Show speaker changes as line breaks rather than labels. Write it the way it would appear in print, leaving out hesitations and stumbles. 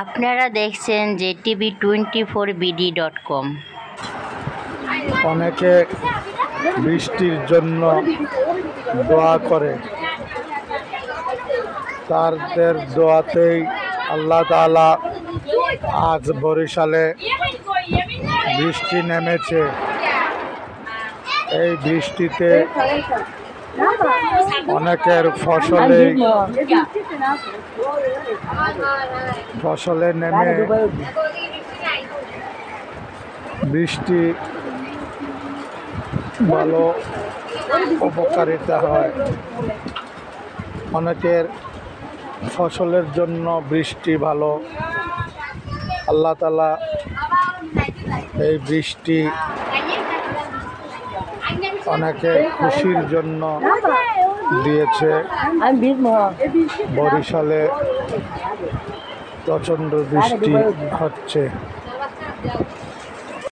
আপনারা দেখছেন jtv24bd.com।
অনেকে বৃষ্টির জন্য দোয়া করে, তাদের দোয়াতেই আল্লাহ তাআলা আজ বরিশালে বৃষ্টি নেমেছে। এই বৃষ্টিতে অনেকের ফসলে নেমে বৃষ্টি ভালো উপকারিতা হয়। অনেকের ফসলের জন্য বৃষ্টি ভালো। আল্লাহ তাআলা এই বৃষ্টি অনেকে খুশির জন্য দিয়েছে। বরিশালে প্রচণ্ড বৃষ্টি হচ্ছে।